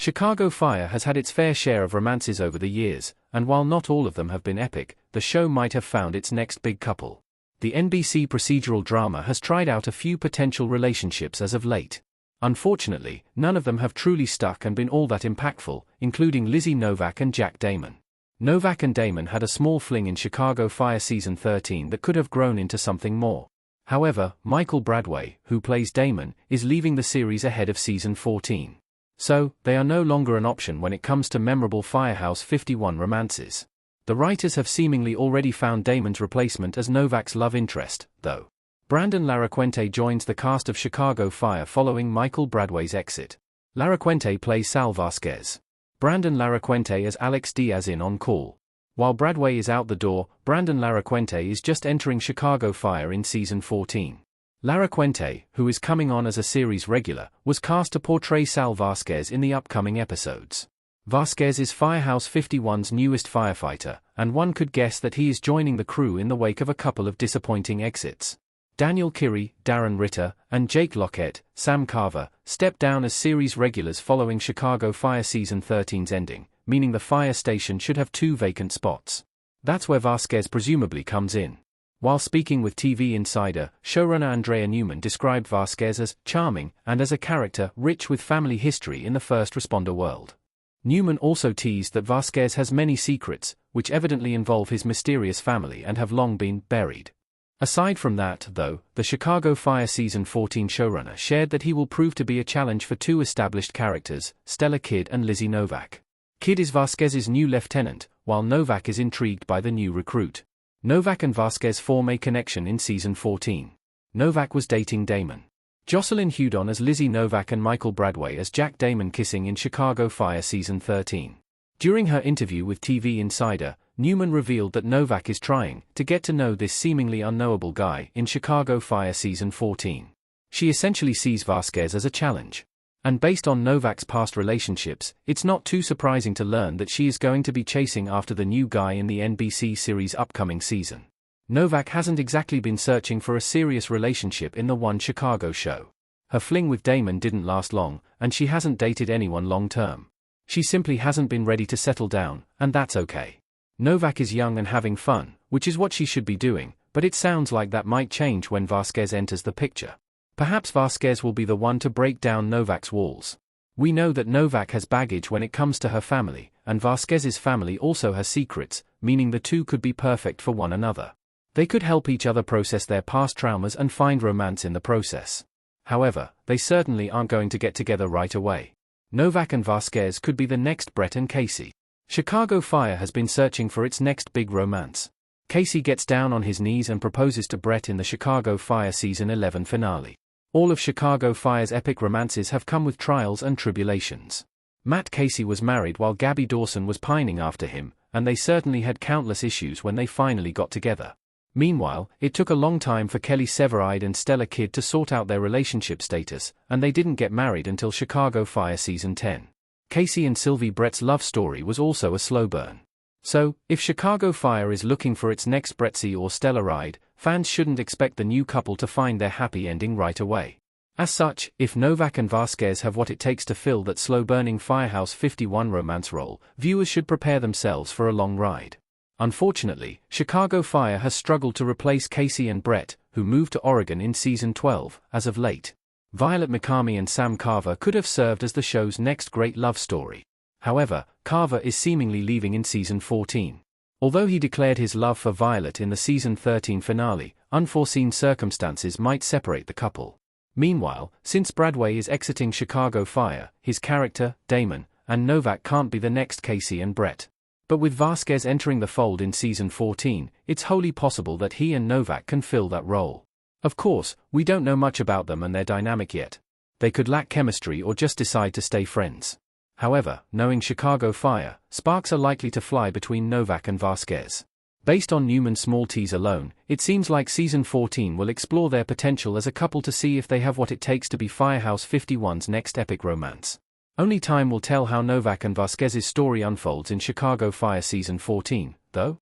Chicago Fire has had its fair share of romances over the years, and while not all of them have been epic, the show might have found its next big couple. The NBC procedural drama has tried out a few potential relationships as of late. Unfortunately, none of them have truly stuck and been all that impactful, including Lizzie Novak and Jack Damon. Novak and Damon had a small fling in Chicago Fire Season 13 that could have grown into something more. However, Michael Bradway, who plays Damon, is leaving the series ahead of Season 14. So, they are no longer an option when it comes to memorable Firehouse 51 romances. The writers have seemingly already found Damon's replacement as Novak's love interest, though. Brandon Larraquente joins the cast of Chicago Fire following Michael Bradway's exit. Larraquente plays Sal Vasquez. Brandon Larraquente as Alex Diaz in On Call. While Bradway is out the door, Brandon Larraquente is just entering Chicago Fire in Season 14. Larraquente, who is coming on as a series regular, was cast to portray Sal Vasquez in the upcoming episodes. Vasquez is Firehouse 51's newest firefighter, and one could guess that he is joining the crew in the wake of a couple of disappointing exits. Daniel Kirry, Darren Ritter, and Jake Lockett, Sam Carver, stepped down as series regulars following Chicago Fire Season 13's ending, meaning the fire station should have 2 vacant spots. That's where Vasquez presumably comes in. While speaking with TV Insider, showrunner Andrea Newman described Vasquez as charming and as a character rich with family history in the first responder world. Newman also teased that Vasquez has many secrets, which evidently involve his mysterious family and have long been buried. Aside from that, though, the Chicago Fire Season 14 showrunner shared that he will prove to be a challenge for 2 established characters, Stella Kidd and Lizzie Novak. Kidd is Vasquez's new lieutenant, while Novak is intrigued by the new recruit. Novak and Vasquez form a connection in Season 14. Novak was dating Damon. Jocelyn Hudon as Lizzie Novak and Michael Bradway as Jack Damon kissing in Chicago Fire Season 13. During her interview with TV Insider, Newman revealed that Novak is trying to get to know this seemingly unknowable guy in Chicago Fire Season 14. She essentially sees Vasquez as a challenge. And based on Novak's past relationships, it's not too surprising to learn that she is going to be chasing after the new guy in the NBC series' upcoming season. Novak hasn't exactly been searching for a serious relationship in the One Chicago show. Her fling with Damon didn't last long, and she hasn't dated anyone long-term. She simply hasn't been ready to settle down, and that's okay. Novak is young and having fun, which is what she should be doing, but it sounds like that might change when Vasquez enters the picture. Perhaps Vasquez will be the one to break down Novak's walls. We know that Novak has baggage when it comes to her family, and Vasquez's family also has secrets, meaning the two could be perfect for one another. They could help each other process their past traumas and find romance in the process. However, they certainly aren't going to get together right away. Novak and Vasquez could be the next Brett and Casey. Chicago Fire has been searching for its next big romance. Casey gets down on his knees and proposes to Brett in the Chicago Fire Season 11 finale. All of Chicago Fire's epic romances have come with trials and tribulations. Matt Casey was married while Gabby Dawson was pining after him, and they certainly had countless issues when they finally got together. Meanwhile, it took a long time for Kelly Severide and Stella Kidd to sort out their relationship status, and they didn't get married until Chicago Fire Season 10. Casey and Sylvie Brett's love story was also a slow burn. So, if Chicago Fire is looking for its next Brettsy or Stella ride, fans shouldn't expect the new couple to find their happy ending right away. As such, if Novak and Vasquez have what it takes to fill that slow-burning Firehouse 51 romance role, viewers should prepare themselves for a long ride. Unfortunately, Chicago Fire has struggled to replace Casey and Brett, who moved to Oregon in Season 12, as of late. Violet McCarmy and Sam Carver could have served as the show's next great love story. However, Carver is seemingly leaving in Season 14. Although he declared his love for Violet in the Season 13 finale, unforeseen circumstances might separate the couple. Meanwhile, since Bradway is exiting Chicago Fire, his character, Damon, and Novak can't be the next Casey and Brett. But with Vasquez entering the fold in Season 14, it's wholly possible that he and Novak can fill that role. Of course, we don't know much about them and their dynamic yet. They could lack chemistry or just decide to stay friends. However, knowing Chicago Fire, sparks are likely to fly between Novak and Vasquez. Based on Newman's small tease alone, it seems like Season 14 will explore their potential as a couple to see if they have what it takes to be Firehouse 51's next epic romance. Only time will tell how Novak and Vasquez's story unfolds in Chicago Fire Season 14, though.